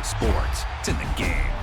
sports. It's in the game.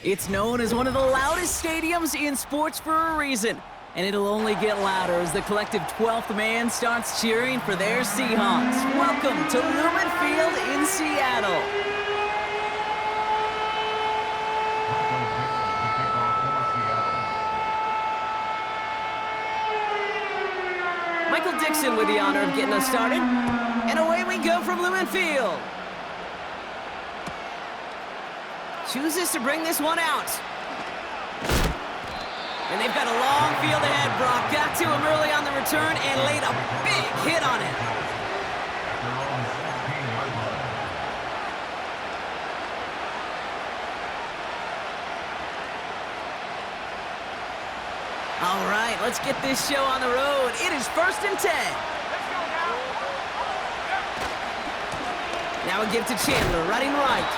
It's known as one of the loudest stadiums in sports for a reason. And it'll only get louder as the collective 12th man starts cheering for their Seahawks. Welcome to Lumen Field in Seattle. Michael Dixon with the honor of getting us started. And away we go from Lumen Field. Chooses to bring this one out. And they've got a long field ahead. Brock got to him early on the return and laid a big hit on him. All right, let's get this show on the road. It is 1st and 10. Now a give to Chandler, running right.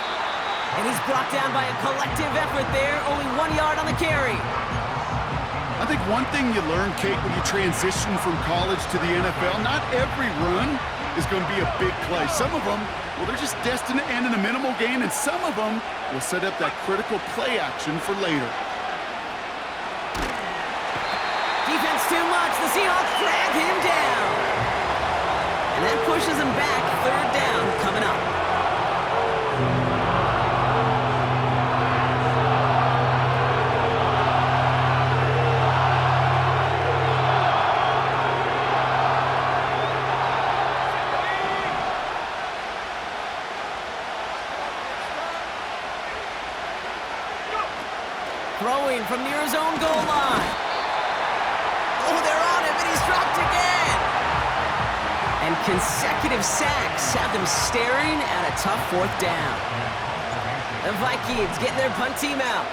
And he's brought down by a collective effort there. Only 1 yard on the carry. I think one thing you learn, Kate, when you transition from college to the NFL, not every run is going to be a big play. Some of them, well, they're just destined to end in a minimal gain, and some of them will set up that critical play action for later. Defense too much. The Seahawks drag him down. And that pushes him back. 3rd down coming up. Throwing from near his own goal line. Oh, they're on him, and he's dropped again. And consecutive sacks have them staring at a tough 4th down. The Vikings getting their punt team out.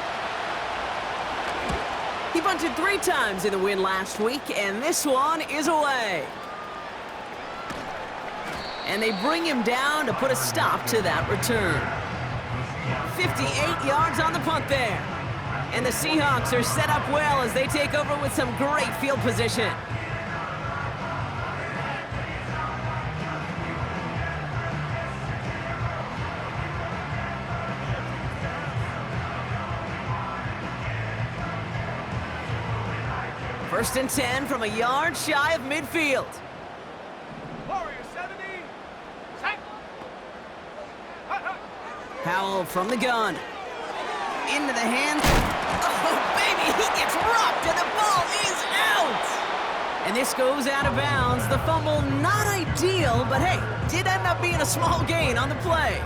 He bunted 3 times in the win last week, and this one is away. And they bring him down to put a stop to that return. 58 yards on the punt there. And the Seahawks are set up well as they take over with some great field position. First and 10 from a yard shy of midfield. Howell from the gun. Into the hands. Oh, baby, he gets rocked, and the ball is out. And this goes out of bounds. The fumble, not ideal, but hey, did end up being a small gain on the play.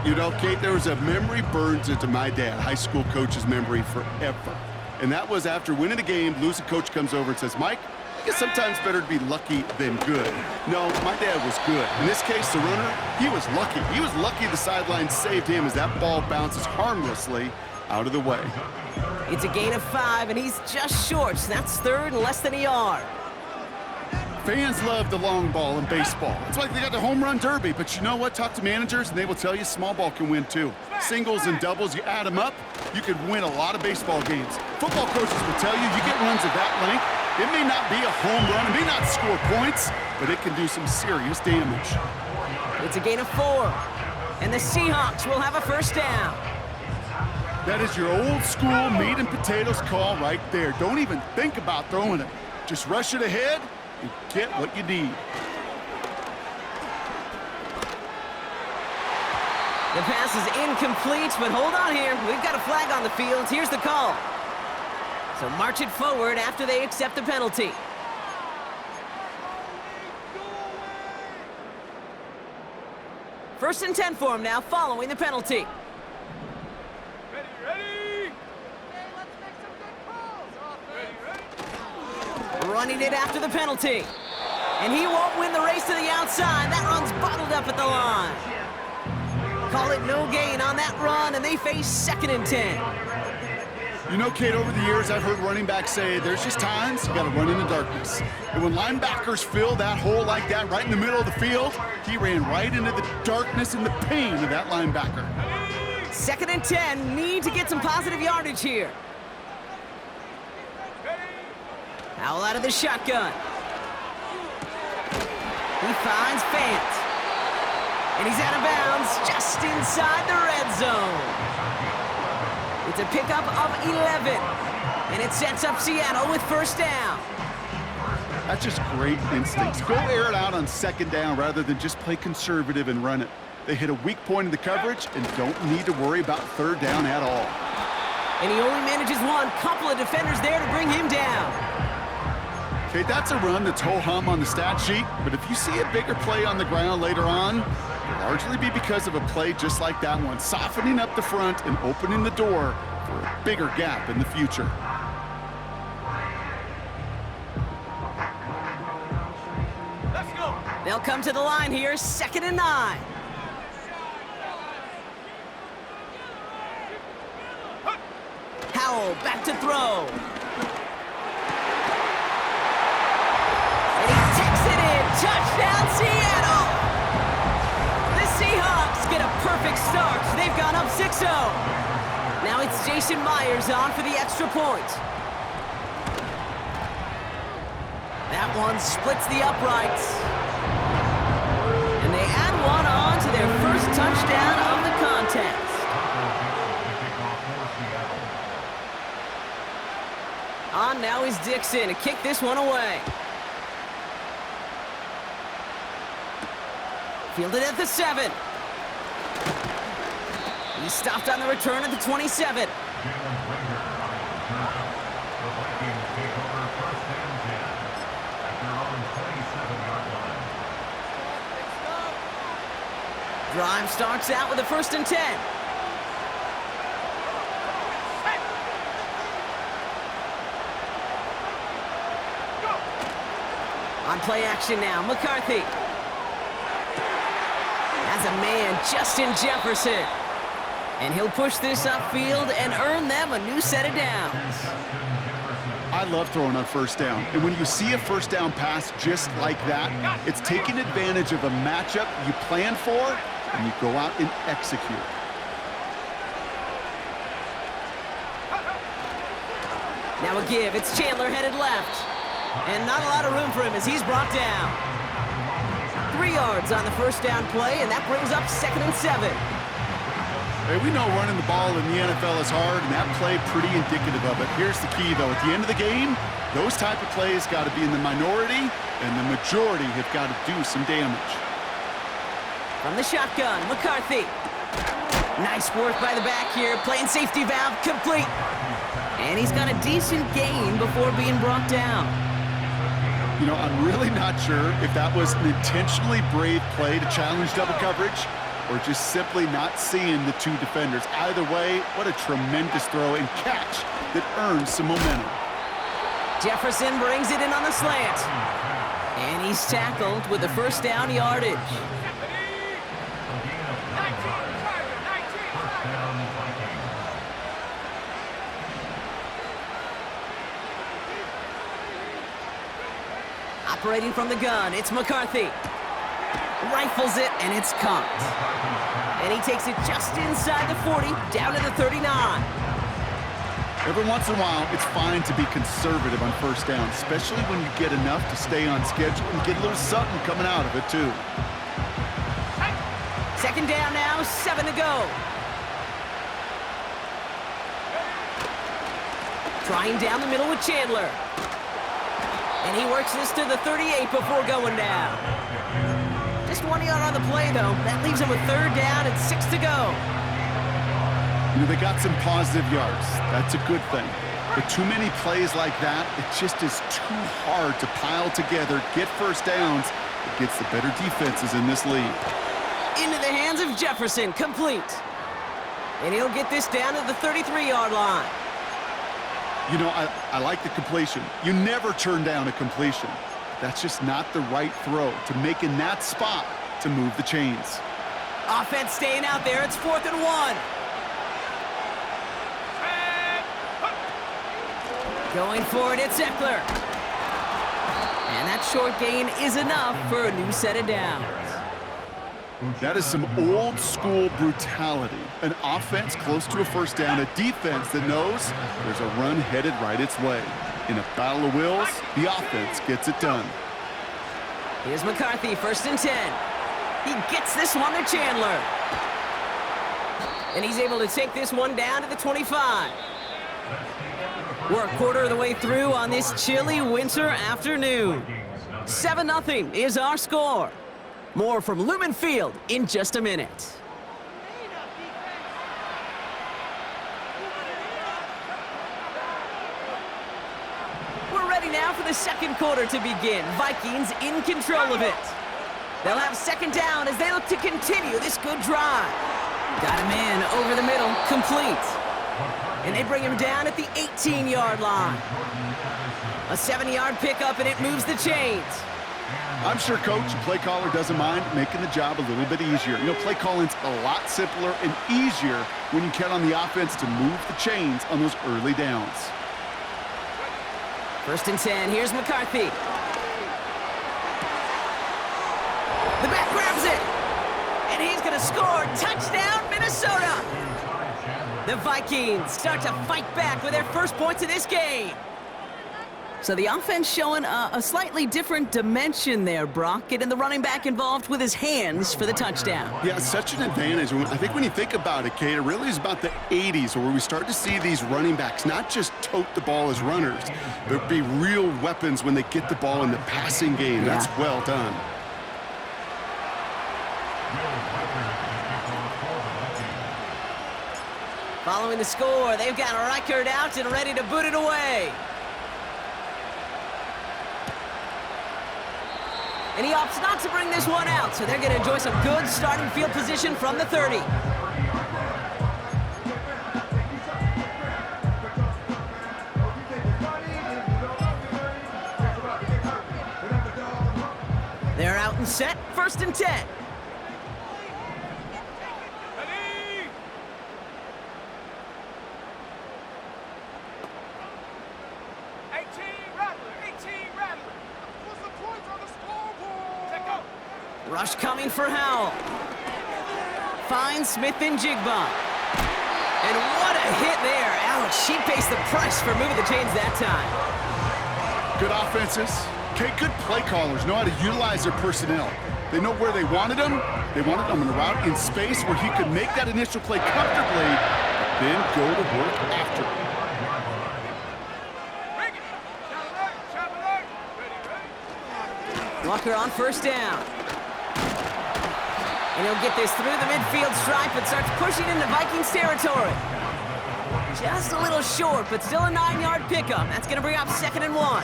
You know, Kate, there was a memory burns into my dad, high school coach's memory forever. And that was after winning the game, losing coach comes over and says, Mike, I guess sometimes better to be lucky than good. No, my dad was good. In this case, the runner, he was lucky. He was lucky the sideline saved him as that ball bounces harmlessly out of the way. It's a gain of 5, and he's just short. So that's 3rd and less than a yard. Fans love the long ball in baseball. It's like they got the home run derby, but you know what? Talk to managers, and they will tell you small ball can win too. Singles and doubles, you add them up, you could win a lot of baseball games. Football coaches will tell you get runs of that length. It may not be a home run, it may not score points, but it can do some serious damage. It's a gain of 4, and the Seahawks will have a 1st down. That is your old school meat and potatoes call right there. Don't even think about throwing it. Just rush it ahead and get what you need. The pass is incomplete, but hold on here. We've got a flag on the field. Here's the call. So march it forward after they accept the penalty. First and 10 for him now, following the penalty. Ready? Okay, let's make some good calls. Ready? Running it after the penalty. And he won't win the race to the outside. That run's bottled up at the line. Call it no gain on that run, and they face 2nd and 10. You know, Kate, over the years, I've heard running backs say there's just times you got to run in the darkness. And when linebackers fill that hole like that right in the middle of the field, he ran right into the darkness and the pain of that linebacker. 2nd and 10, need to get some positive yardage here. Howell out of the shotgun. He finds Fant. And he's out of bounds just inside the red zone. It's a pickup of 11. And it sets up Seattle with first down. That's just great instincts. Go air it out on second down rather than just play conservative and run it. They hit a weak point in the coverage and don't need to worry about third down at all. And he only manages one. Couple of defenders there to bring him down. Okay, that's a run that's ho-hum on the stat sheet, but if you see a bigger play on the ground later on, it'll largely be because of a play just like that one, softening up the front and opening the door for a bigger gap in the future. They'll come to the line here, 2nd and 9. Howell back to throw. And he takes it in. Touchdown, Seattle! The Seahawks get a perfect start. They've gone up 6-0. Now it's Jason Myers on for the extra point. That one splits the uprights. And they add one on to their first touchdown of the contest. On now is Dixon to kick this one away. Fielded at the 7. He's stopped on the return at the 27. Drive starts out with a 1st and 10. On play action now, McCarthy. Has a man, Justin Jefferson. And he'll push this upfield and earn them a new set of downs. I love throwing on first down. And when you see a first down pass just like that, it's taking advantage of a matchup you plan for, and you go out and execute. Now a give. It's Chandler headed left. And not a lot of room for him as he's brought down. 3 yards on the first down play, and that brings up 2nd and 7. Hey, we know running the ball in the NFL is hard, and that play pretty indicative of it. Here's the key, though. At the end of the game, those type of plays got to be in the minority, and the majority have got to do some damage. From the shotgun, McCarthy. Nice work by the back here, playing safety valve complete. And he's got a decent gain before being brought down. You know, I'm really not sure if that was an intentionally brave play to challenge double coverage or just simply not seeing the two defenders. Either way, what a tremendous throw and catch that earns some momentum. Jefferson brings it in on the slant. And he's tackled with the first down yardage. Operating from the gun, it's McCarthy. Rifles it, and it's caught. And he takes it just inside the 40, down to the 39. Every once in a while, it's fine to be conservative on first down, especially when you get enough to stay on schedule and get a little something coming out of it, too. 2nd down now, 7 to go. Trying down the middle with Chandler. And he works this to the 38 before going down. Just 1 yard on the play, though. That leaves him with 3rd down and 6 to go. You know, they got some positive yards. That's a good thing. But too many plays like that, it just is too hard to pile together, get first downs against the better defenses in this league. Into the hands of Jefferson, complete. And he'll get this down to the 33-yard line. You know, I like the completion. You never turn down a completion. That's just not the right throw to make in that spot to move the chains. Offense staying out there. It's 4th and 1. Going for it, it's Eckler. And that short gain is enough for a new set of downs. That is some old school brutality. An offense close to a first down, a defense that knows there's a run headed right its way. In a battle of wills, the offense gets it done. Here's McCarthy, 1st and 10. He gets this one to Chandler. And he's able to take this one down to the 25. We're a quarter of the way through on this chilly winter afternoon. 7-0 is our score. More from Lumen Field in just a minute. We're ready now for the second quarter to begin. Vikings in control of it. They'll have second down as they look to continue this good drive. Got him in over the middle, complete. And they bring him down at the 18-yard line. A 7-yard pickup, and it moves the chains. I'm sure coach and play caller doesn't mind making the job a little bit easier. You know, play calling's a lot simpler and easier when you count on the offense to move the chains on those early downs. 1st and 10, here's McCarthy. The back grabs it, and he's gonna score. Touchdown, Minnesota! The Vikings start to fight back with their first points of this game. So the offense showing a slightly different dimension there, Brock, getting the running back involved with his hands for the touchdown. Yeah, such an advantage. I think when you think about it, Kate, it really is about the 80s where we start to see these running backs not just tote the ball as runners, but be real weapons when they get the ball in the passing game. Yeah. That's well done. Following the score, they've got Reichert out and ready to boot it away. And he opts not to bring this one out, so they're going to enjoy some good starting field position from the 30. They're out and set, 1st and 10. Rush coming for Howell. Finds Smith and Jigba. And what a hit there. Ouch, she pays the price for moving the chains that time. Good offenses. Okay, good play callers know how to utilize their personnel. They know where they wanted him. They wanted him in a route in space where he could make that initial play comfortably, then go to work after. Walker on 1st down. And he'll get this through the midfield stripe and starts pushing into Vikings territory. Just a little short, but still a 9-yard pickup. That's going to bring up 2nd and 1.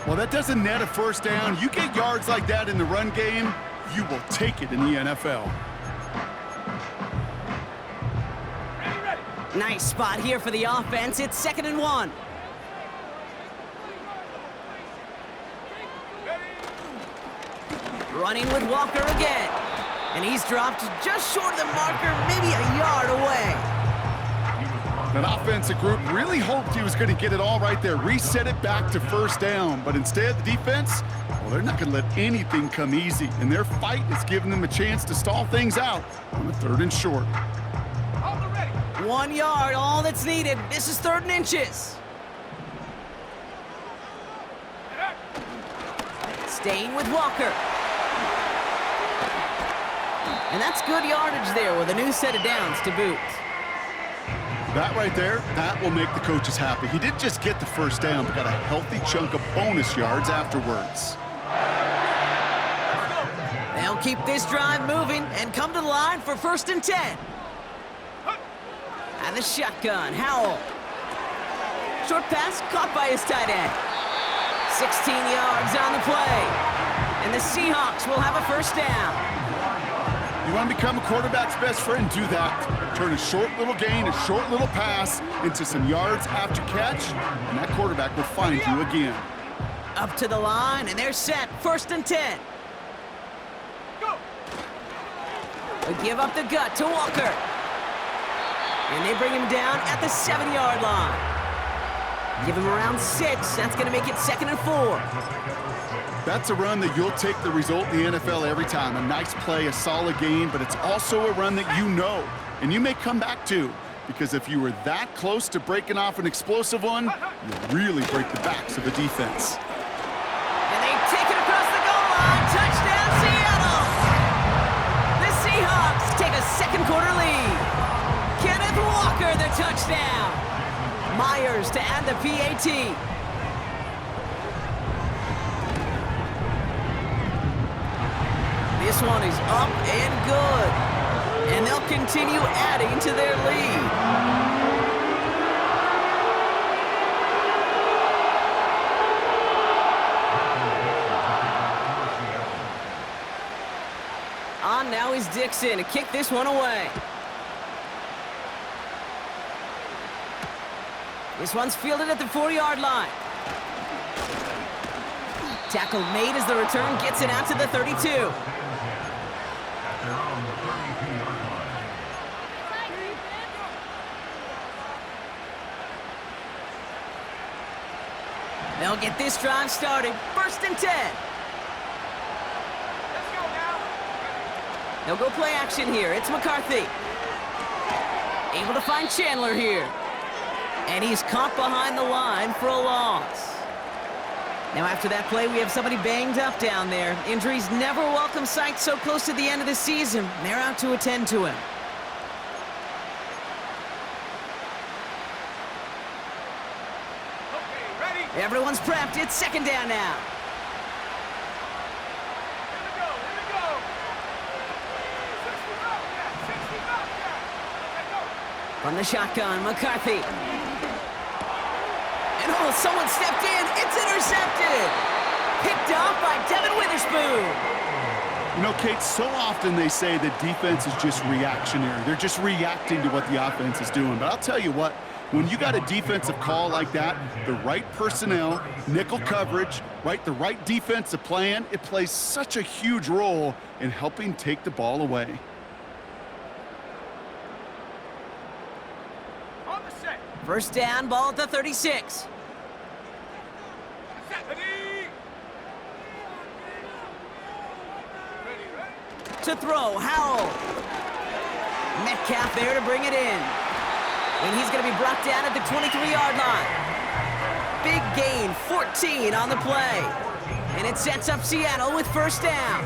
Well, that doesn't net a 1st down. You get yards like that in the run game, you will take it in the NFL. Nice spot here for the offense. It's 2nd and 1. Running with Walker again. And he's dropped just short of the marker, maybe a yard away. That offensive group really hoped he was going to get it all right there, reset it back to 1st down. But instead, the defense, well, they're not going to let anything come easy. And their fight is giving them a chance to stall things out on the 3rd and short. 1 yard, all that's needed. This is 3rd and inches. Staying with Walker. And that's good yardage there with a new set of downs to boot. That right there, that will make the coaches happy. He didn't just get the 1st down, but got a healthy chunk of bonus yards afterwards. They'll keep this drive moving and come to the line for 1st and 10. And the shotgun, Howell. Short pass caught by his tight end. 16 yards on the play. And the Seahawks will have a 1st down. You want to become a quarterback's best friend? Do that. Turn a short little gain, a short little pass into some yards after catch, and that quarterback will find you again. Up to the line, and they're set. 1st and 10. They give up the gut to Walker. And they bring him down at the 7-yard line. Give him around 6. That's going to make it 2nd and 4. That's a run that you'll take the result in the NFL every time. A nice play, a solid gain, but it's also a run that you know, and you may come back to, because if you were that close to breaking off an explosive one, you really break the backs of the defense. And they take it across the goal line. Touchdown, Seattle! The Seahawks take a second quarter lead. Walker, the touchdown. Myers to add the PAT. This one is up and good. And they'll continue adding to their lead. On now is Dixon to kick this one away. This one's fielded at the 4-yard line. Tackle made as the return gets it out to the 32. They'll get this drive started. 1st and 10. They'll go play action here. It's McCarthy. Able to find Chandler here. And he's caught behind the line for a loss. Now after that play, we have somebody banged up down there. Injuries never a welcome sight so close to the end of the season. They're out to attend to him. Okay, ready? Everyone's prepped. It's 2nd down now. Here we go. 60 up, yeah. Let's go. From the shotgun, McCarthy. And oh, someone stepped in. It's intercepted. Picked off by Devin Witherspoon. You know, Kate, so often they say that defense is just reactionary. They're just reacting to what the offense is doing. But I'll tell you what, when you got a defensive call like that, the right personnel, nickel coverage, right, the right defensive plan, it plays such a huge role in helping take the ball away. On the set. 1st down, ball at the 36. Set. Ready. To throw, Howell. Metcalf there to bring it in. And he's going to be brought down at the 23-yard line. Big gain, 14 on the play. And it sets up Seattle with 1st down.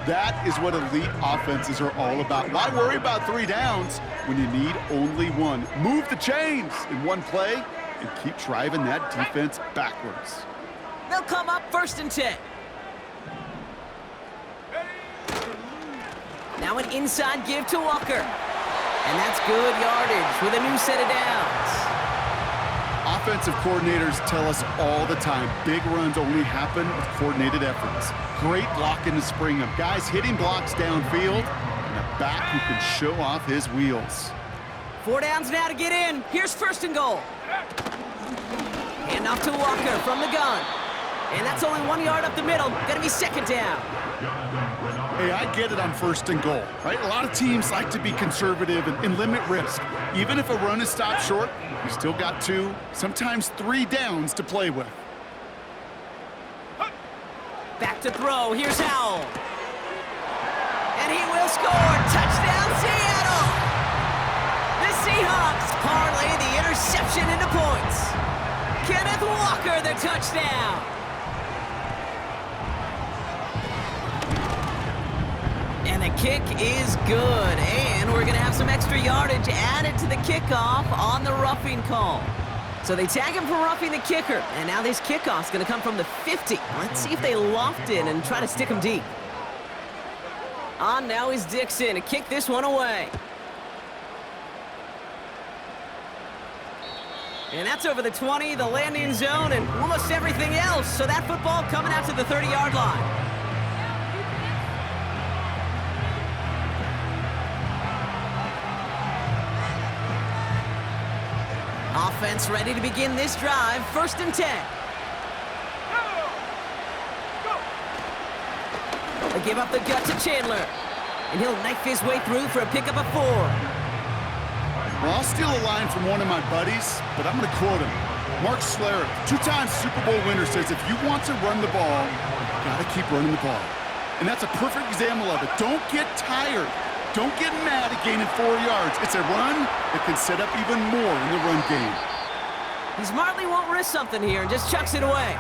That is what elite offenses are all about. Why worry about 3 downs when you need only 1? Move the chains in one play and keep driving that defense backwards. They'll come up 1st and 10. Now an inside give to Walker. And that's good yardage with a new set of downs. Offensive coordinators tell us all the time, big runs only happen with coordinated efforts. Great blocking to spring them. Guys hitting blocks downfield, and a back who can show off his wheels. 4 downs now to get in. Here's 1st and goal. Hand off to Walker from the gun. And that's only 1 yard up the middle. Gonna be 2nd down. Hey, I get it on 1st and goal, right? A lot of teams like to be conservative and limit risk. Even if a run is stopped short, you still got 2, sometimes 3 downs to play with. Back to throw. Here's Howell. And he will score. Touchdown, Seattle! The Seahawks parlay the interception into points. Kenneth Walker, the touchdown. And the kick is good. And we're going to have some extra yardage added to the kickoff on the roughing call. So they tag him for roughing the kicker. And now this kickoff's going to come from the 50. Let's see if they loft in and try to stick him deep. On now is Dixon to kick this one away. And that's over the 20, the landing zone, and almost everything else. So that football coming out to the 30-yard line. Offense ready to begin this drive. 1st and 10. They give up the gut to Chandler. And he'll knife his way through for a pickup of 4. Well, I'll steal a line from one of my buddies, but I'm going to quote him. Mark Schlereth, 2-time Super Bowl winner, says if you want to run the ball, you got to keep running the ball. And that's a perfect example of it. Don't get tired. Don't get mad at gaining 4 yards. It's a run that can set up even more in the run game. He smartly won't risk something here and just chucks it away.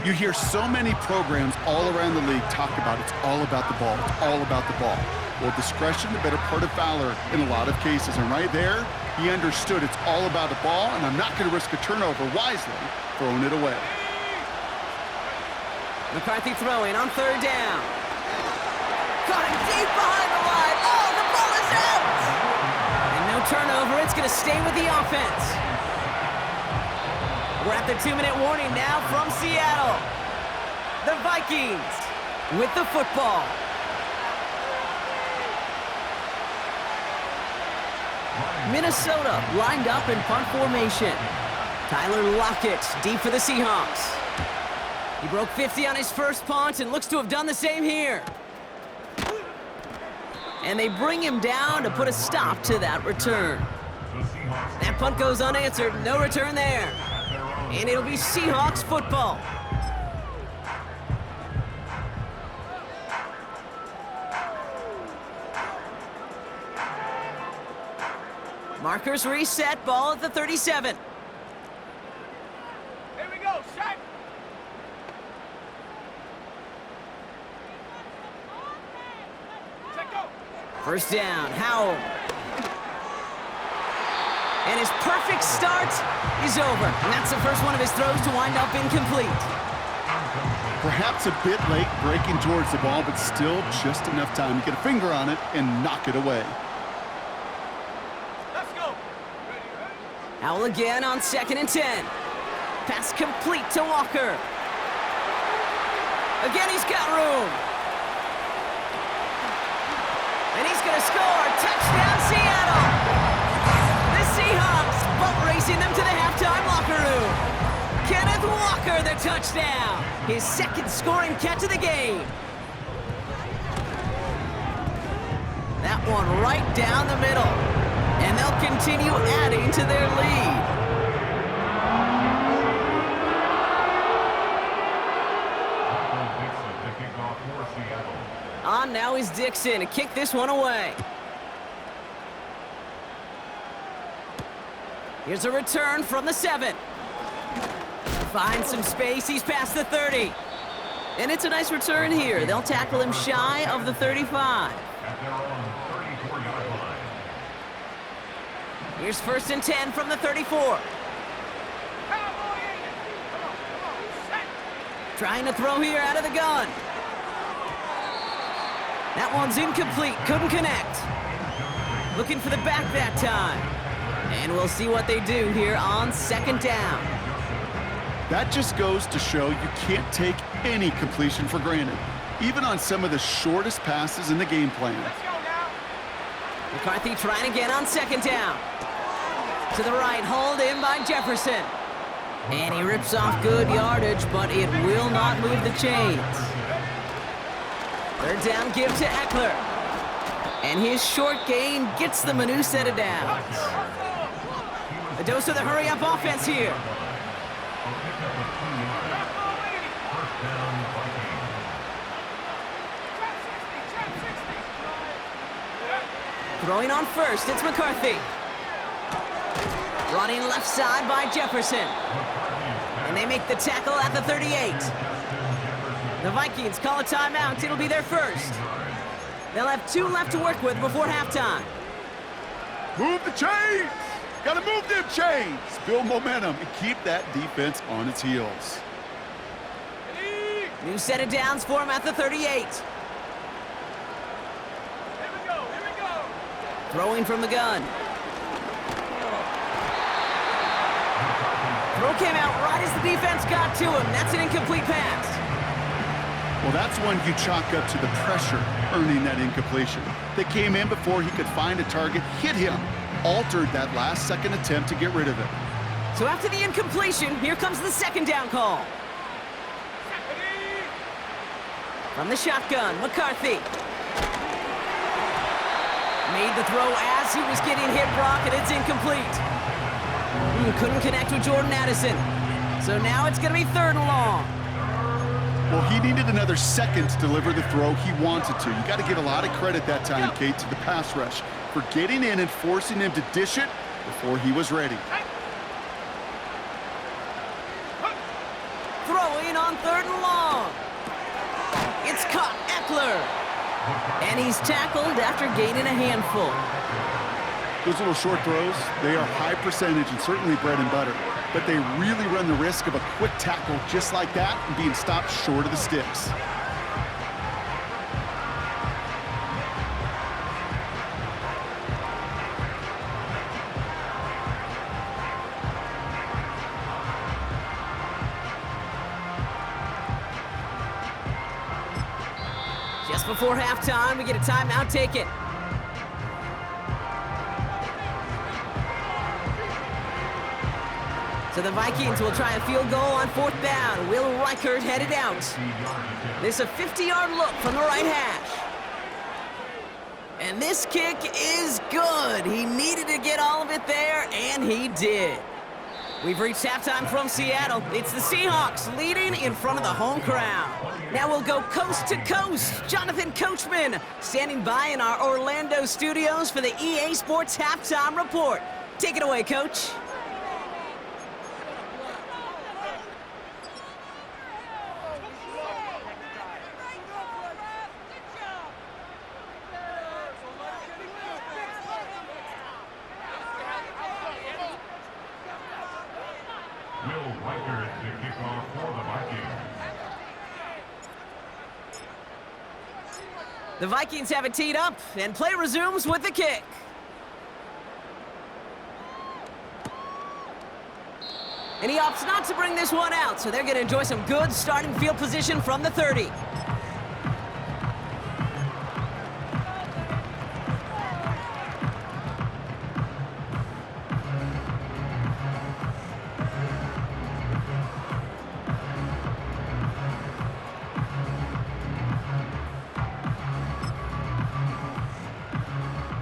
You hear so many programs all around the league talk about it's all about the ball. It's all about the ball. Well, discretion, the better part of valor in a lot of cases. And right there, he understood it's all about the ball, and I'm not going to risk a turnover, wisely throwing it away. McCarthy throwing on third down. Got him deep behind the line. Oh, the ball is out! And no turnover. It's going to stay with the offense. We're at the 2-minute warning now from Seattle. The Vikings with the football. Minnesota lined up in punt formation. Tyler Lockett deep for the Seahawks. He broke 50 on his first punt and looks to have done the same here. And they bring him down to put a stop to that return. That punt goes unanswered. No return there. And it'll be Seahawks football. Markers reset, ball at the 37. Here we go, set. Set, go. First down, Howell. And his perfect start is over. And that's the first one of his throws to wind up incomplete. Perhaps a bit late breaking towards the ball, but still just enough time to get a finger on it and knock it away. Let's go. Howell again on 2nd and 10. Pass complete to Walker. Again, he's got room. And he's going to score. Touchdown, Seattle. The Seahawks boat racing them to the halftime locker room. Kenneth Walker, the touchdown. His second scoring catch of the game. That one right down the middle. And they'll continue adding to their lead. On now is Dixon to kick this one away. Here's a return from the 7. Finds some space, he's past the 30. And it's a nice return here. They'll tackle him shy of the 35. Here's 1st and 10 from the 34. Trying to throw here out of the gun. That one's incomplete, couldn't connect. Looking for the back that time. And we'll see what they do here on 2nd down. That just goes to show you can't take any completion for granted, even on some of the shortest passes in the game plan. McCarthy trying again on 2nd down. To the right, hauled in by Jefferson. And he rips off good yardage, but it will not move the chains. 3rd down, give to Eckler. And his short gain gets them a new set of downs. A dose of the hurry-up offense here. Throwing on 1st, it's McCarthy. Running left side by Jefferson. And they make the tackle at the 38. The Vikings call a timeout. It'll be their first. They'll have 2 left to work with before halftime. Move the chains! Gotta move them chains! Build momentum and keep that defense on its heels. New set of downs for him at the 38. Here we go, here we go. Throwing from the gun. Throw came out right as the defense got to him. That's an incomplete pass. Well, that's one you chalk up to the pressure earning that incompletion. They came in before he could find a target, hit him, altered that last-second attempt to get rid of it. So after the incompletion, here comes the 2nd down call. From the shotgun, McCarthy. Made the throw as he was getting hit, Brock, and it's incomplete. Couldn't connect with Jordan Addison. So now it's going to be 3rd and long. Well, he needed another second to deliver the throw he wanted to. You got to give a lot of credit that time, Kate, to the pass rush for getting in and forcing him to dish it before he was ready. Throwing on 3rd and long. It's caught, Eckler. And he's tackled after gaining a handful. Those little short throws, they are high percentage and certainly bread and butter. But they really run the risk of a quick tackle just like that and being stopped short of the sticks. Just before halftime, we get a timeout taken. So the Vikings will try a field goal on 4th down. Will Reichert headed out. This is a 50-yard look from the right hash. And this kick is good. He needed to get all of it there, and he did. We've reached halftime from Seattle. It's the Seahawks leading in front of the home crowd. Now we'll go coast to coast. Jonathan Coachman standing by in our Orlando studios for the EA Sports Halftime Report. Take it away, Coach. Will Reichert to kick off for the Vikings. The Vikings have it teed up, and play resumes with the kick. And he opts not to bring this one out, so they're going to enjoy some good starting field position from the 30.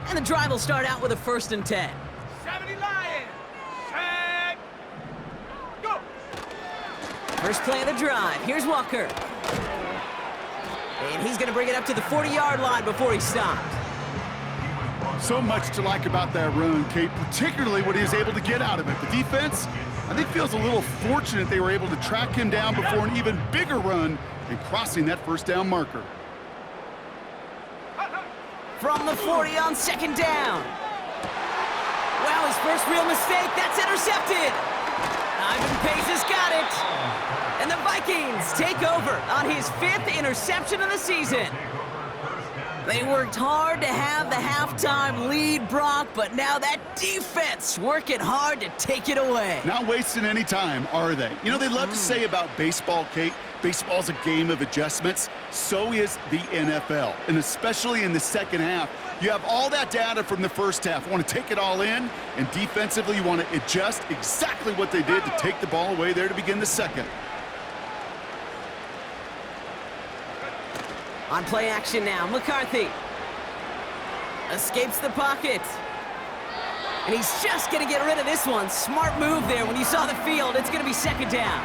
And the drive will start out with a 1st and 10. 70 Lions. Set. Go. First play of the drive. Here's Walker. And he's going to bring it up to the 40-yard line before he stopped. So much to like about that run, Kate, particularly what he was able to get out of it. The defense, I think, feels a little fortunate they were able to track him down before an even bigger run and crossing that 1st down marker. From the 40 on 2nd down. Wow, his first real mistake. That's intercepted. Ivan Pace has got it. And the Vikings take over on his 5th interception of the season. They worked hard to have the halftime lead, Brock, but now that defense working hard to take it away. Not wasting any time, are they? You know, they love to say about baseball, Kate, baseball's a game of adjustments. So is the NFL, and especially in the second half. You have all that data from the first half. You want to take it all in, and defensively you want to adjust exactly what they did to take the ball away there to begin the second. On play action now, McCarthy escapes the pocket. And he's just going to get rid of this one. Smart move there when you saw the field. It's going to be 2nd down.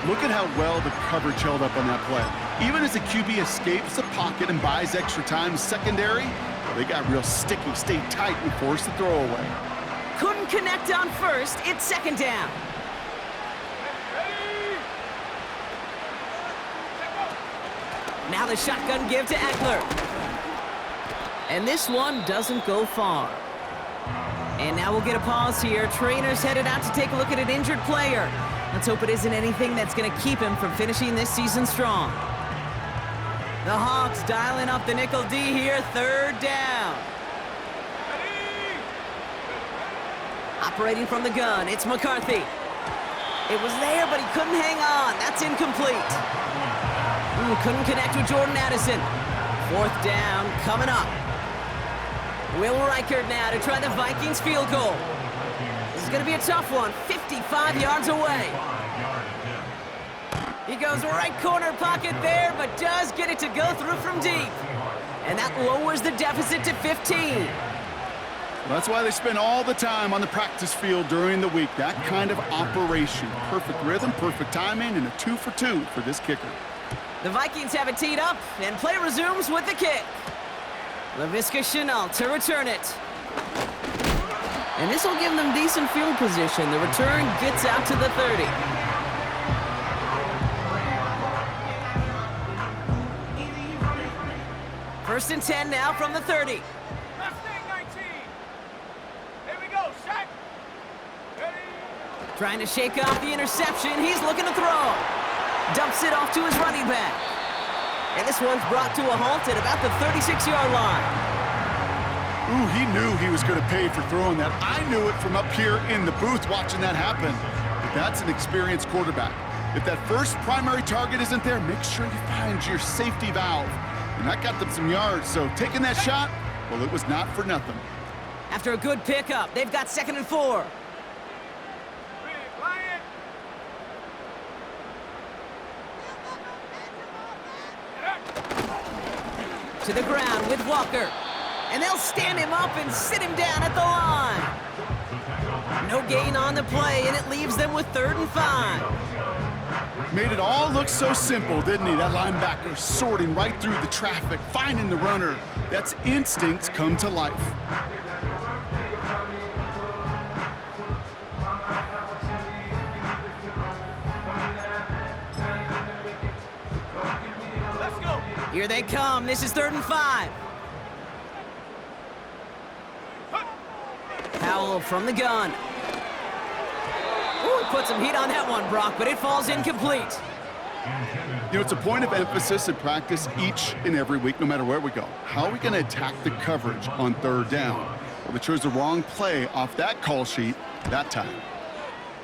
Look at how well the coverage held up on that play. Even as the QB escapes the pocket and buys extra time secondary, well, they got real sticky, stayed tight, and forced the throwaway. Couldn't connect on 1st. It's 2nd down. Now the shotgun give to Eckler. And this one doesn't go far. And now we'll get a pause here. Trainer's headed out to take a look at an injured player. Let's hope it isn't anything that's going to keep him from finishing this season strong. The Hawks dialing up the nickel D here, 3rd down. Operating from the gun, it's McCarthy. It was there, but he couldn't hang on. That's incomplete. Couldn't connect with Jordan Addison. 4th down coming up. Will Reichert now to try the Vikings field goal. This is going to be a tough one, 55 yards away. He goes right corner pocket there, but does get it to go through from deep. And that lowers the deficit to 15. Well, that's why they spend all the time on the practice field during the week. That kind of operation. Perfect rhythm, perfect timing, and a 2 for 2 for this kicker. The Vikings have it teed up, and play resumes with the kick. Laviska Shenault to return it. And this will give them decent field position. The return gets out to the 30. First and 10 now from the 30. Mustang 19. Here we go, set. Ready. Trying to shake off the interception. He's looking to throw. Dumps it off to his running back. And this one's brought to a halt at about the 36-yard line. Ooh, he knew he was going to pay for throwing that. I knew it from up here in the booth watching that happen. But that's an experienced quarterback. If that first primary target isn't there, make sure you find your safety valve. And that got them some yards, so taking that shot, well, it was not for nothing. After a good pickup, they've got 2nd and 4. Big Lion. To the ground with Walker. And they'll stand him up and sit him down at the line. No gain on the play, and it leaves them with 3rd and 5. Made it all look so simple, didn't he? That linebacker sorting right through the traffic, finding the runner. That's instincts come to life. Let's go. Here they come. This is 3rd and 5. Powell from the gun. Ooh, he put some heat on that one, Brock, but it falls incomplete. You know, it's a point of emphasis in practice each and every week, no matter where we go. How are we going to attack the coverage on 3rd down? Well, they chose the wrong play off that call sheet that time.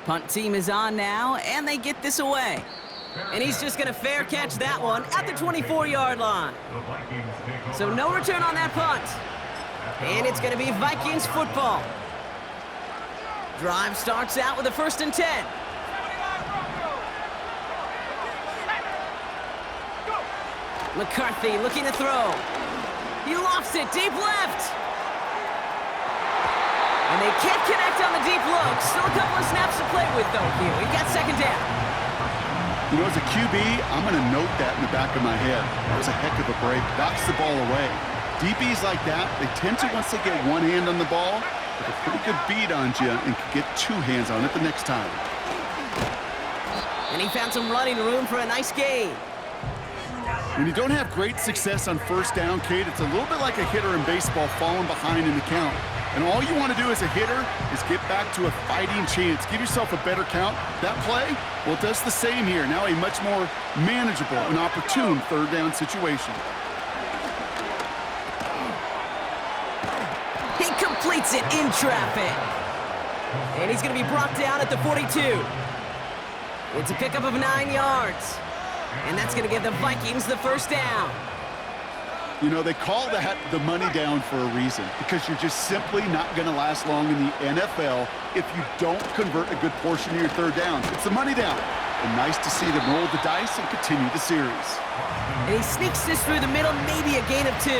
Punt team is on now, and they get this away. And he's just going to fair catch that one at the 24-yard line. So no return on that punt. And it's going to be Vikings football. Drive starts out with a 1st and 10. 79 Broncos. Go. McCarthy looking to throw. He lofts it deep left. And they can't connect on the deep look. Still a couple of snaps to play with, though, here. We got 2nd down. You know, as a QB, I'm going to note that in the back of my head. That was a heck of a break. Knocks the ball away. DBs like that, they tend to, once they get one hand on the ball, have a pretty good beat on you and can get 2 hands on it the next time. And he found some running room for a nice gain. When you don't have great success on 1st down, Kate, it's a little bit like a hitter in baseball falling behind in the count. And all you want to do as a hitter is get back to a fighting chance. Give yourself a better count. That play, well, it does the same here. Now a much more manageable and opportune 3rd down situation. He completes it in traffic. And he's going to be brought down at the 42. It's a pickup of 9 yards. And that's going to give the Vikings the 1st down. You know, they call that the money down for a reason, because you're just simply not going to last long in the NFL if you don't convert a good portion of your 3rd downs. It's the money down. And nice to see them roll the dice and continue the series. And he sneaks this through the middle, maybe a gain of 2.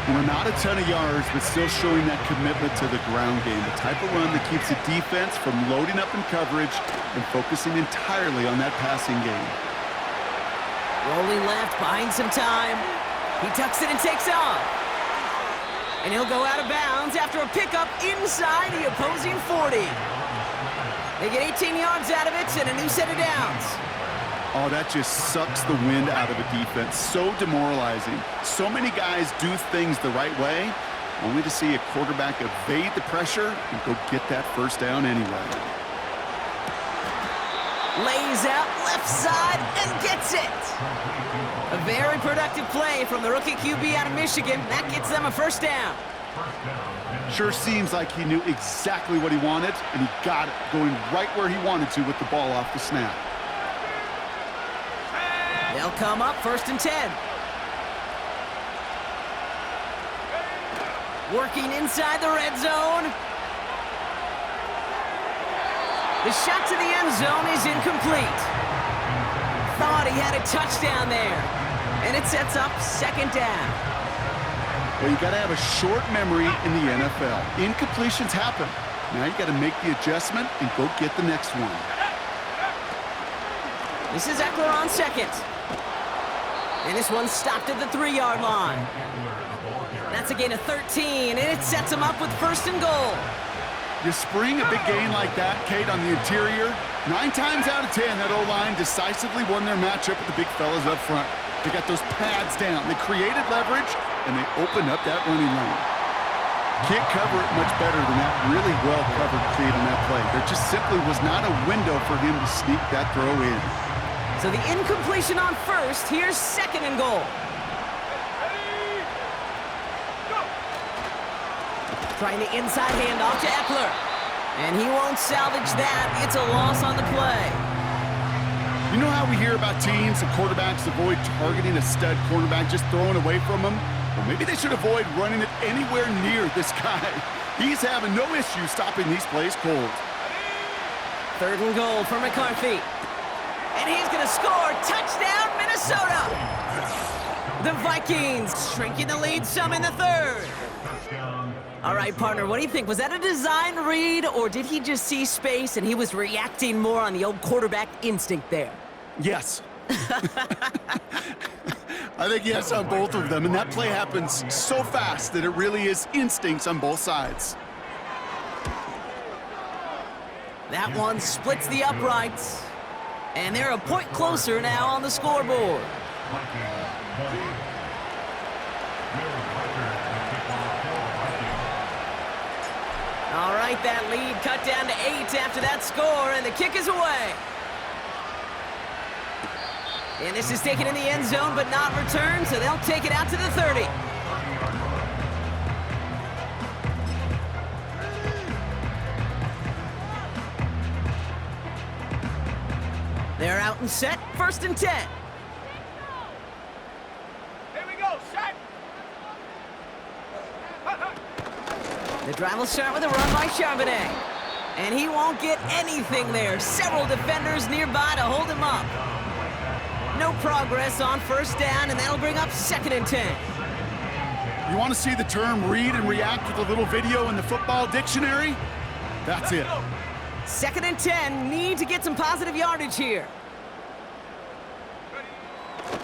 You know, not a ton of yards, but still showing that commitment to the ground game. The type of run that keeps the defense from loading up in coverage and focusing entirely on that passing game. Rolling left, buying some time. He tucks it and takes off. And he'll go out of bounds after a pickup inside the opposing 40. They get 18 yards out of it and a new set of downs. Oh, that just sucks the wind out of a defense. So demoralizing. So many guys do things the right way, only to see a quarterback evade the pressure and go get that 1st down anyway. Lays out left side and gets it. A very productive play from the rookie QB out of Michigan. That gets them a 1st down. Sure seems like he knew exactly what he wanted, and he got it, going right where he wanted to with the ball off the snap. They'll come up 1st and 10. Working inside the red zone. The shot to the end zone is incomplete. Thought he had a touchdown there. And it sets up 2nd down. Well, you got to have a short memory in the NFL. Incompletions happen. Now you got to make the adjustment and go get the next one. This is Eckler on 2nd. And this one's stopped at the 3-yard line. That's a gain of 13, and it sets him up with 1st and goal. You spring a big gain like that, Kate, on the interior, 9 times out of 10, that O-line decisively won their matchup with the big fellas up front. They got those pads down. They created leverage, and they opened up that running lane. Can't cover it much better than that really well-covered feed on that play. There just simply was not a window for him to sneak that throw in. So the incompletion on first. Here's second and goal. Trying the inside handoff to Eckler. And he won't salvage that. It's a loss on the play. You know how we hear about teams and quarterbacks avoid targeting a stud quarterback, just throwing away from him? Well, maybe they should avoid running it anywhere near this guy. He's having no issue stopping these plays cold. Third and goal for McCarthy. And he's going to score. Touchdown, Minnesota! The Vikings shrinking the lead some in the third. All right, partner, what do you think? Was that a design read, or did he just see space and he was reacting more on the old quarterback instinct there? Yes. I think yes on both of them, and that play happens so fast that it really is instincts on both sides. That one splits the uprights, and they're a point closer now on the scoreboard. All right, that lead cut down to 8 after that score, and the kick is away. And this is taken in the end zone, but not returned, so they'll take it out to the 30. They're out and set, 1st and 10. Here we go, set. The drive will start with a run by Charbonnet. And he won't get anything there. Several defenders nearby to hold him up. No progress on 1st down, and that'll bring up 2nd and 10. You want to see the term read and react with a little video in the football dictionary? That's it. 2nd and 10, need to get some positive yardage here.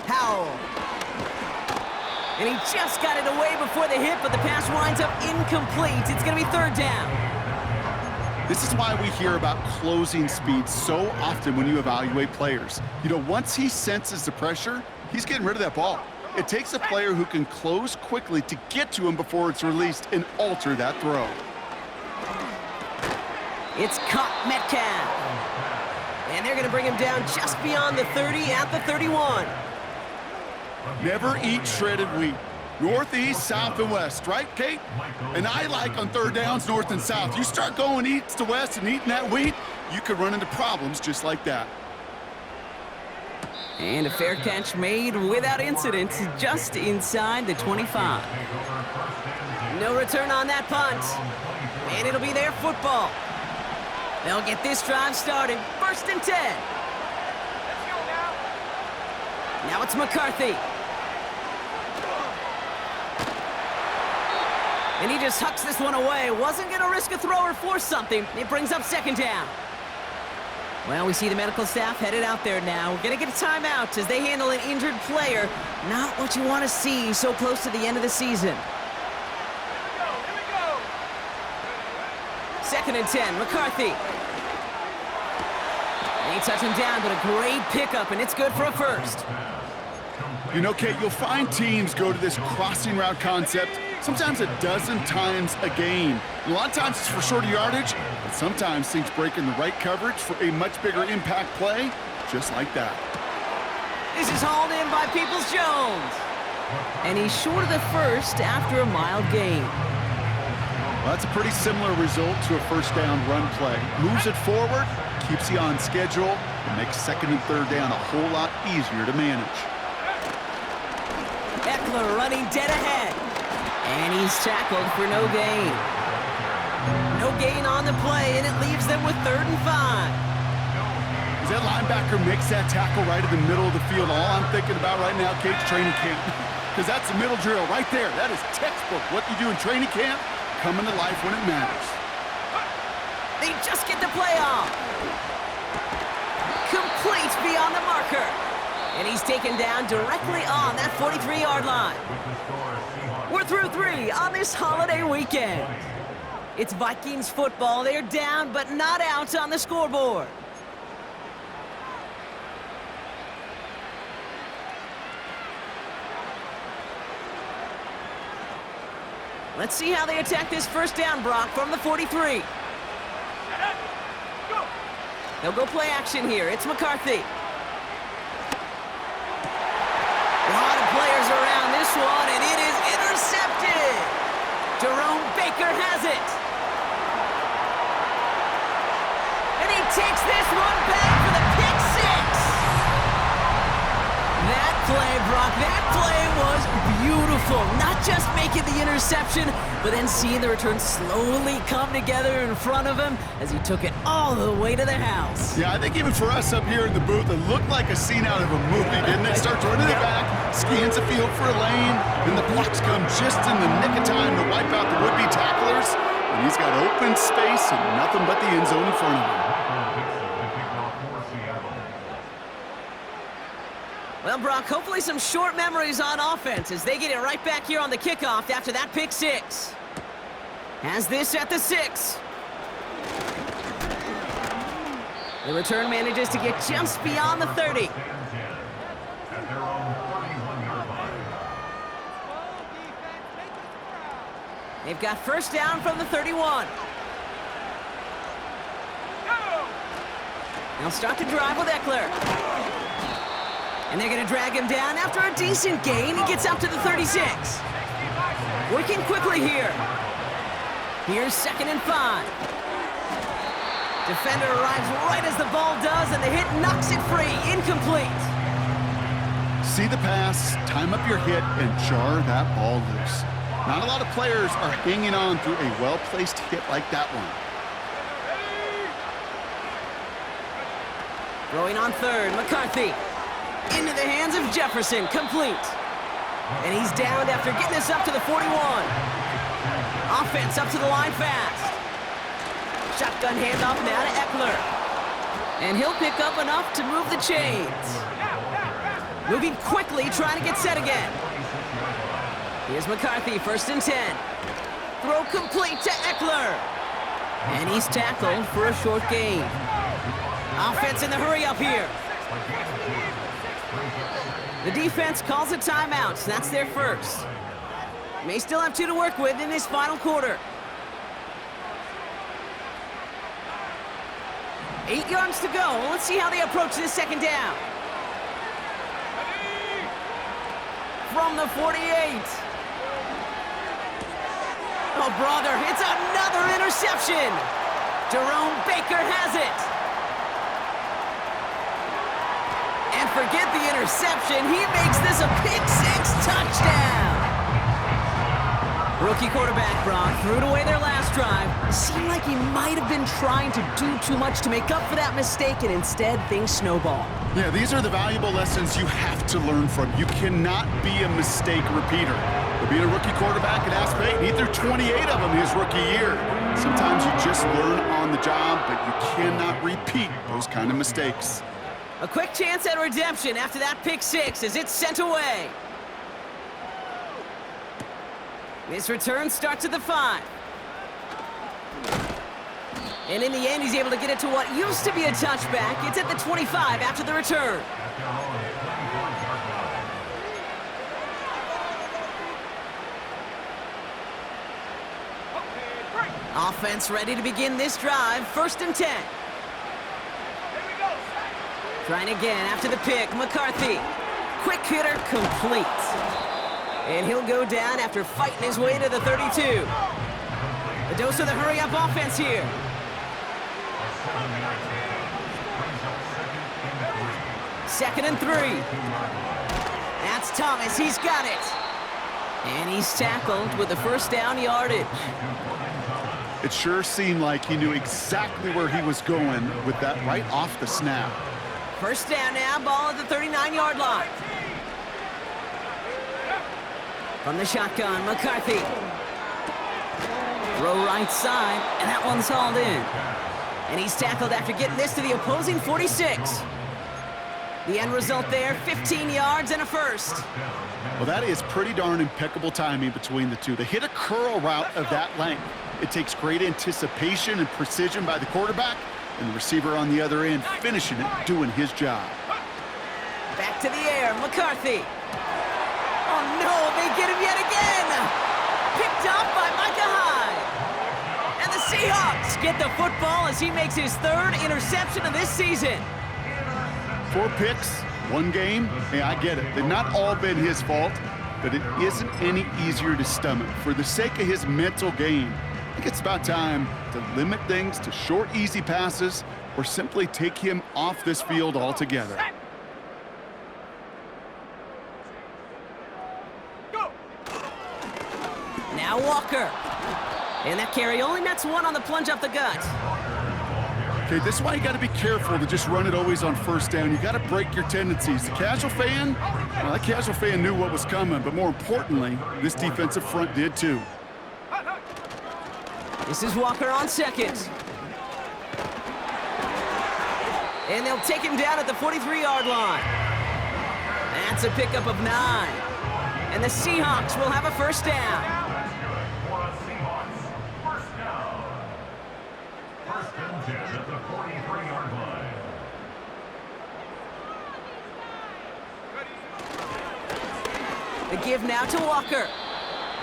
Howell. And he just got it away before the hit, but the pass winds up incomplete. It's going to be 3rd down. This is why we hear about closing speed so often when you evaluate players. You know, once he senses the pressure, he's getting rid of that ball. It takes a player who can close quickly to get to him before it's released and alter that throw. It's caught Metcalf. And they're going to bring him down just beyond the 30 at the 31. Never eat shredded wheat. Northeast, south, and west, right, Kate? And I like on 3rd downs, north and south. You start going east to west and eating that wheat, you could run into problems just like that. And a fair catch made without incident, just inside the 25. No return on that punt. And it'll be their football. They'll get this drive started. 1st and 10. Let's go now. Now it's McCarthy. And he just hucks this one away. Wasn't going to risk a throw or force something. It brings up 2nd down. Well, we see the medical staff headed out there now. We're going to get a timeout as they handle an injured player. Not what you want to see so close to the end of the season. Here we go. 2nd and 10, McCarthy. They touch him down, but a great pickup, and it's good for a 1st. You know, Kate, you'll find teams go to this crossing route concept sometimes a dozen times a game. A lot of times it's for shorter yardage, but sometimes things break in the right coverage for a much bigger impact play, just like that. This is hauled in by Peoples-Jones. And he's short of the 1st after a mild gain. Well, that's a pretty similar result to a 1st down run play. Moves it forward, keeps you on schedule, and makes 2nd and 3rd down a whole lot easier to manage. Eckler running dead ahead. And he's tackled for no gain. No gain on the play, and it leaves them with 3rd and 5. As that linebacker makes that tackle right in the middle of the field, all I'm thinking about right now, Kate's training camp. Because that's the middle drill right there. That is textbook. What you do in training camp, coming to life when it matters. They just get the play off. Complete beyond the marker. And he's taken down directly on that 43-yard line. We're through 3 on this holiday weekend. It's Vikings football. They're down, but not out on the scoreboard. Let's see how they attack this first down, Brock, from the 43. They'll go play action here. It's McCarthy. A lot of players around this one, and it is intercepted. Jerome Baker has it. And he takes this one back for the pick six. That play, Brock, that play was beautiful. Not just making the interception, but then seeing the return slowly come together in front of him as he took it all the way to the house. Yeah, I think even for us up here in the booth, it looked like a scene out of a movie, didn't it? Starts running it back, scans the field for a lane, and the blocks come just in the nick of time to wipe out the would-be tacklers. And he's got open space and nothing but the end zone in front of him. Well, Brock, hopefully some short memories on offense as they get it right back here on the kickoff after that pick six. Has this at the 6. The return manages to get just beyond the 30. They've got first down from the 31. They'll start the drive with Eckler. And they're going to drag him down after a decent gain. He gets up to the 36. Working quickly here. Here's 2nd and 5. Defender arrives right as the ball does, and the hit knocks it free. Incomplete. See the pass, time up your hit, and jar that ball loose. Not a lot of players are hanging on through a well-placed hit like that one. Throwing on 3rd, McCarthy. Into the hands of Jefferson, complete. And he's downed after getting this up to the 41. Offense up to the line fast. Shotgun handoff now to Eckler. And he'll pick up enough to move the chains. Moving quickly, trying to get set again. Here's McCarthy, 1st and 10. Throw complete to Eckler. And he's tackled for a short gain. Offense in the hurry up here. The defense calls a timeout. That's their first. May still have 2 to work with in this final quarter. 8 yards to go. Let's see how they approach this 2nd down. From the 48. Oh, brother, it's another interception. Jerome Baker has it. And forget the interception. He makes this a pick six touchdown. Rookie quarterback, Brock, threw it away their last drive. Seemed like he might have been trying to do too much to make up for that mistake, and instead things snowball. Yeah, these are the valuable lessons you have to learn from. You cannot be a mistake repeater. But being a rookie quarterback at Ask Payton, he threw 28 of them his rookie year. Sometimes you just learn on the job, but you cannot repeat those kind of mistakes. A quick chance at redemption after that pick six as it's sent away. This return starts at the 5. And in the end, he's able to get it to what used to be a touchback. It's at the 25 after the return. Offense ready to begin this drive. 1st and 10. Trying again after the pick. McCarthy. Quick hitter complete. And he'll go down after fighting his way to the 32. A dose of the hurry-up offense here. Second and 3. That's Thomas. He's got it. And he's tackled with the first down yardage. It sure seemed like he knew exactly where he was going with that right off the snap. First down now, ball at the 39-yard line. From the shotgun, McCarthy. Throw right side, and that one's hauled in. And he's tackled after getting this to the opposing 46. The end result there, 15 yards and a first. Well, that is pretty darn impeccable timing between the two. They hit a curl route of that length. It takes great anticipation and precision by the quarterback, and the receiver on the other end finishing it, doing his job. Back to the air, McCarthy. Oh no, they get him yet again. picked off by Micah Hyde. And the Seahawks get the football as he makes his third interception of this season. 4 picks, 1 game. Hey, I get it. They've not all been his fault, but it isn't any easier to stomach. For the sake of his mental game, I think it's about time to limit things to short, easy passes or simply take him off this field altogether. Now Walker. And that carry only nets 1 on the plunge up the gut. Okay, this is why you got to be careful to just run it always on first down. You got to break your tendencies. The casual fan, well, that casual fan knew what was coming, but more importantly, this defensive front did too. This is Walker on second. And they'll take him down at the 43-yard line. That's a pickup of 9. And the Seahawks will have a first down. At the 43-yard line. The give now to Walker.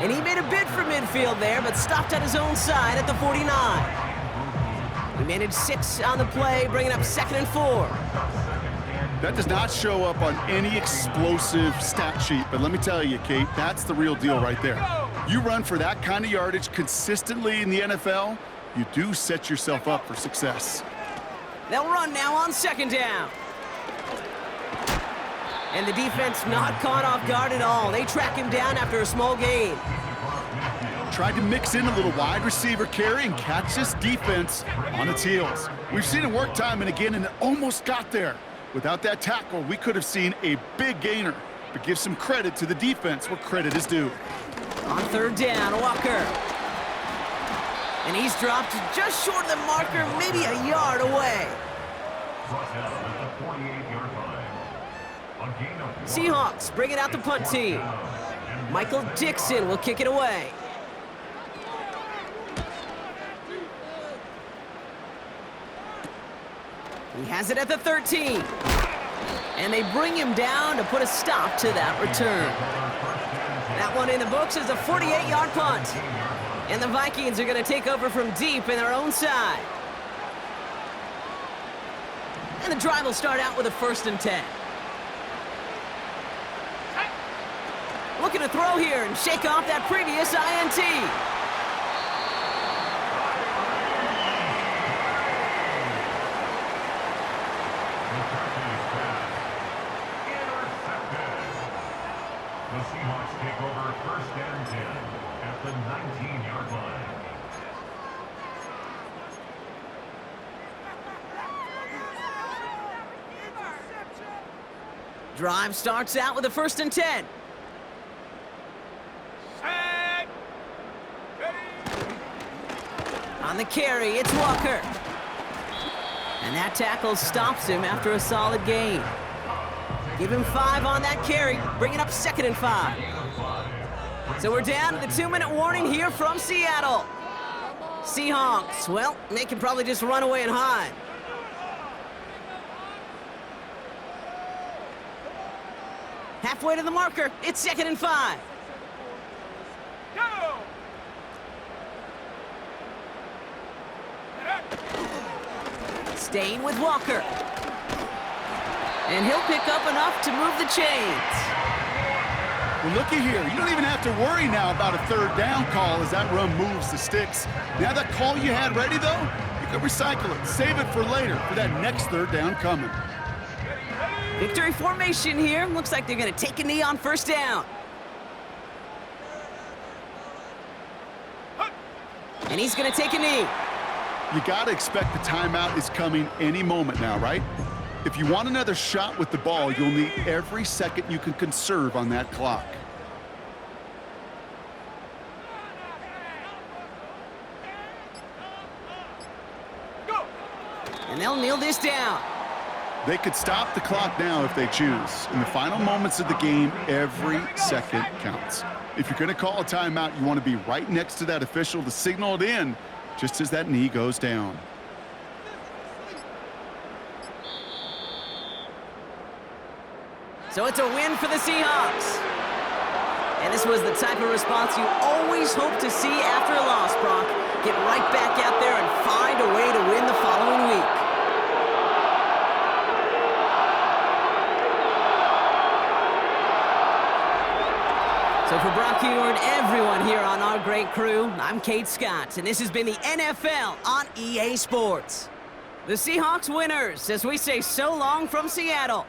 And he made a bid for midfield there, but stopped at his own side at the 49. He managed 6 on the play, bringing up 2nd and 4. That does not show up on any explosive stat sheet, but let me tell you, Kate, that's the real deal right there. You run for that kind of yardage consistently in the NFL, you do set yourself up for success. They'll run now on 2nd down. And the defense not caught off guard at all. They track him down after a small gain. Tried to mix in a little wide receiver carry and catch this defense on its heels. We've seen it work time and again, and it almost got there. Without that tackle, we could have seen a big gainer. But give some credit to the defense where credit is due. On 3rd down, Walker. And he's dropped just short of the marker, maybe a yard away. Seahawks bring it out the punt team. Michael Dixon will kick it away. He has it at the 13. And they bring him down to put a stop to that return. That one in the books is a 48-yard punt. And the Vikings are going to take over from deep in their own side. And the drive will start out with a 1st and 10. Looking to throw here and shake off that previous INT. The Seahawks take over 1st and 10 at the 19-yard line. Drive starts out with a 1st and 10. On the carry, it's Walker. And that tackle stops him after a solid gain. Give him 5 on that carry, bringing up 2nd and 5. So we're down to the 2-minute warning here from Seattle. Seahawks, well, they can probably just run away and hide. Halfway to the marker, it's 2nd and 5. Go! Staying with Walker. And he'll pick up enough to move the chains. Well, looky here. You don't even have to worry now about a 3rd down call as that run moves the sticks. Now that call you had ready, though, you can recycle it. Save it for later for that next 3rd down coming. Victory formation here. Looks like they're going to take a knee on 1st down. And he's going to take a knee. You got to expect the timeout is coming any moment now, right? If you want another shot with the ball, you'll need every second you can conserve on that clock. And they'll kneel this down. They could stop the clock now if they choose. In the final moments of the game, every second counts. If you're going to call a timeout, you want to be right next to that official to signal it in just as that knee goes down. So it's a win for the Seahawks. And this was the type of response you always always hope to see after a loss, Brock. Get right back out there and find a way to win the following week. So for Brock Ewer and everyone here on our great crew, I'm Kate Scott, and this has been the NFL on EA Sports. The Seahawks winners, as we say so long from Seattle.